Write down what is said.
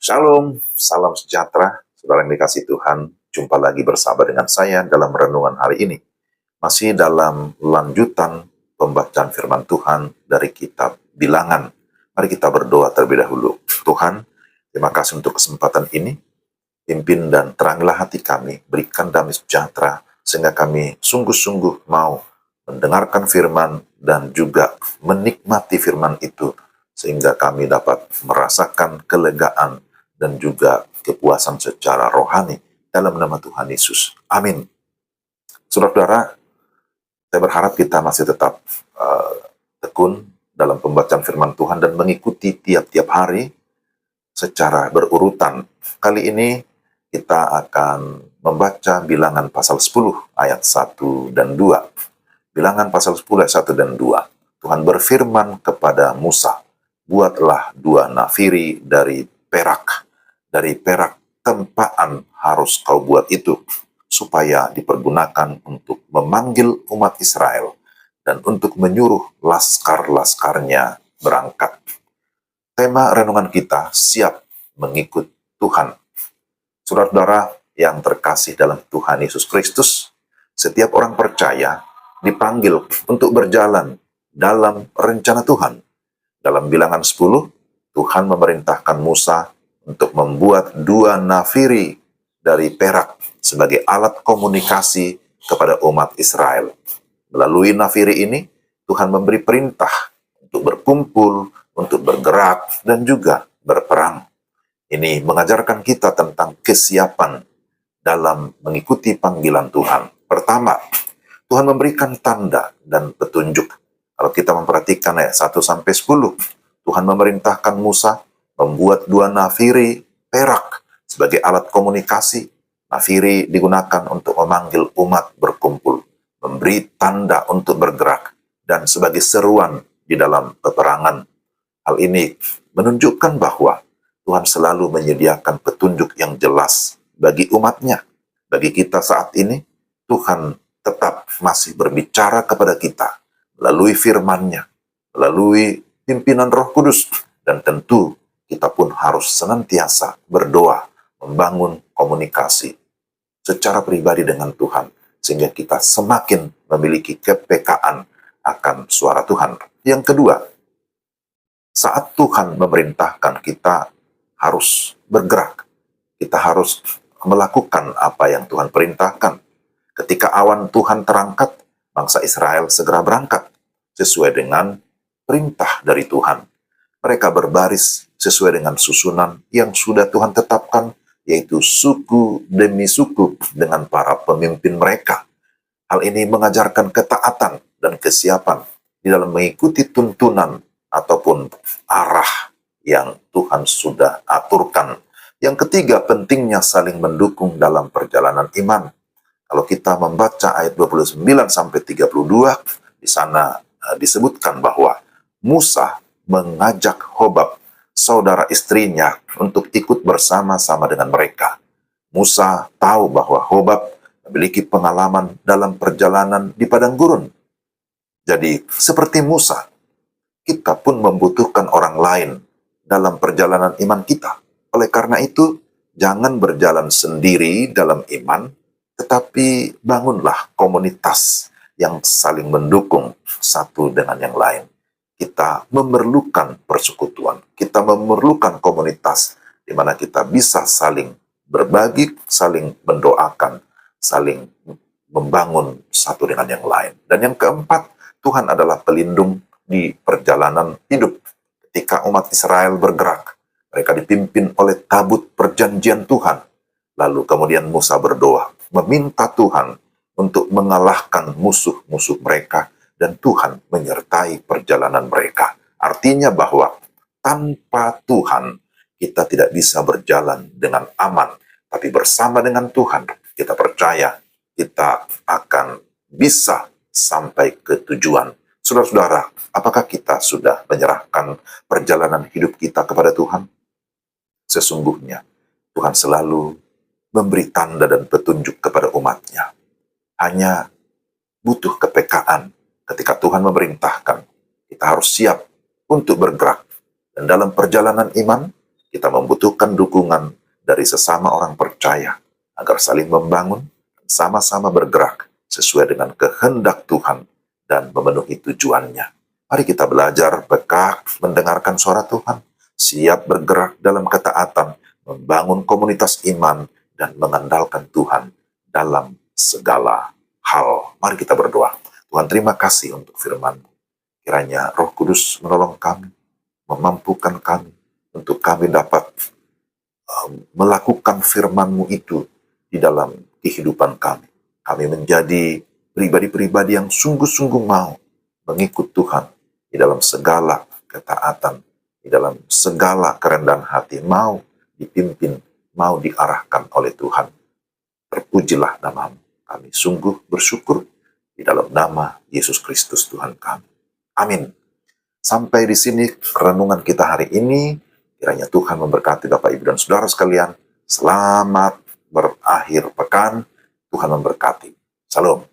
Shalom, salam sejahtera, saudara yang dikasih Tuhan. Jumpa lagi bersama dengan saya dalam renungan hari ini. Masih dalam lanjutan pembacaan firman Tuhan dari kitab Bilangan. Mari kita berdoa terlebih dahulu. Tuhan, terima kasih untuk kesempatan ini. Pimpin dan terangilah hati kami, berikan damai sejahtera, sehingga kami sungguh-sungguh mau mendengarkan firman dan juga menikmati firman itu, sehingga kami dapat merasakan kelegaan dan juga kepuasan secara rohani dalam nama Tuhan Yesus. Amin. Saudara-saudara, saya berharap kita masih tetap tekun dalam pembacaan firman Tuhan dan mengikuti tiap-tiap hari secara berurutan. Kali ini kita akan membaca Bilangan pasal 10 ayat 1 dan 2. Bilangan pasal 10 ayat 1 dan 2. Tuhan berfirman kepada Musa, buatlah 2 nafiri dari perak. Dari perak tempaan harus kau buat itu, supaya dipergunakan untuk memanggil umat Israel dan untuk menyuruh laskar-laskarnya berangkat. Tema renungan kita, siap mengikut Tuhan. Saudara-saudara yang terkasih dalam Tuhan Yesus Kristus, setiap orang percaya dipanggil untuk berjalan dalam rencana Tuhan. Dalam Bilangan 10, Tuhan memerintahkan Musa untuk membuat 2 nafiri dari perak sebagai alat komunikasi kepada umat Israel. Melalui nafiri ini, Tuhan memberi perintah untuk berkumpul, untuk bergerak, dan juga berperang. Ini mengajarkan kita tentang kesiapan dalam mengikuti panggilan Tuhan. Pertama, Tuhan memberikan tanda dan petunjuk. Kalau kita memperhatikan ayat 1-10, Tuhan memerintahkan Musa membuat 2 nafiri perak sebagai alat komunikasi. Nafiri digunakan untuk memanggil umat berkumpul, memberi tanda untuk bergerak, dan sebagai seruan di dalam peperangan. Hal ini menunjukkan bahwa Tuhan selalu menyediakan petunjuk yang jelas bagi umatnya. Bagi kita saat ini, Tuhan tetap masih berbicara kepada kita melalui firman-Nya, melalui pimpinan Roh Kudus, dan tentu kita pun harus senantiasa berdoa, membangun komunikasi secara pribadi dengan Tuhan, sehingga kita semakin memiliki kepekaan akan suara Tuhan. Yang kedua, saat Tuhan memerintahkan kita harus bergerak, kita harus melakukan apa yang Tuhan perintahkan. Ketika awan Tuhan terangkat, bangsa Israel segera berangkat sesuai dengan perintah dari Tuhan. Mereka berbaris sesuai dengan susunan yang sudah Tuhan tetapkan, yaitu suku demi suku dengan para pemimpin mereka. Hal ini mengajarkan ketaatan dan kesiapan di dalam mengikuti tuntunan ataupun arah yang Tuhan sudah aturkan. Yang ketiga, pentingnya saling mendukung dalam perjalanan iman. Kalau kita membaca ayat 29-32, di sana disebutkan bahwa Musa mengajak Hobab, saudara istrinya, untuk ikut bersama-sama dengan mereka. Musa tahu bahwa Hobab memiliki pengalaman dalam perjalanan di padang gurun. Jadi, seperti Musa, kita pun membutuhkan orang lain dalam perjalanan iman kita. Oleh karena itu, jangan berjalan sendiri dalam iman, tetapi bangunlah komunitas yang saling mendukung satu dengan yang lain. Kita memerlukan persekutuan, kita memerlukan komunitas di mana kita bisa saling berbagi, saling mendoakan, saling membangun satu dengan yang lain. Dan yang keempat, Tuhan adalah pelindung di perjalanan hidup. Ketika umat Israel bergerak, mereka dipimpin oleh tabut perjanjian Tuhan. Lalu kemudian Musa berdoa, meminta Tuhan untuk mengalahkan musuh-musuh mereka, dan Tuhan menyertai perjalanan mereka. Artinya bahwa tanpa Tuhan, kita tidak bisa berjalan dengan aman. Tapi bersama dengan Tuhan, kita percaya kita akan bisa sampai ke tujuan. Saudara-saudara, apakah kita sudah menyerahkan perjalanan hidup kita kepada Tuhan? Sesungguhnya, Tuhan selalu memberi tanda dan petunjuk kepada umatnya. Hanya butuh kepekaan ketika Tuhan memerintahkan. Kita harus siap untuk bergerak. Dan dalam perjalanan iman, Kita membutuhkan dukungan dari sesama orang percaya agar saling membangun dan sama-sama bergerak sesuai dengan kehendak Tuhan dan memenuhi tujuannya. Mari kita belajar peka mendengarkan suara Tuhan, siap bergerak dalam ketaatan, membangun komunitas iman, dan mengandalkan Tuhan dalam segala hal. Mari kita berdoa. Tuhan, terima kasih untuk firman-Mu. Kiranya Roh Kudus menolong kami, memampukan kami, untuk kami dapat melakukan firman-Mu itu di dalam kehidupan kami. Kami menjadi pribadi-pribadi yang sungguh-sungguh mau mengikut Tuhan di dalam segala ketaatan, di dalam segala kerendahan hati, mau dipimpin, mau diarahkan oleh Tuhan. Terpujilah nama-Mu. Kami sungguh bersyukur di dalam nama Yesus Kristus Tuhan kami. Amin. Sampai di sini renungan kita hari ini. Kiranya Tuhan memberkati Bapak, Ibu, dan Saudara sekalian. Selamat berakhir pekan. Tuhan memberkati. Salam.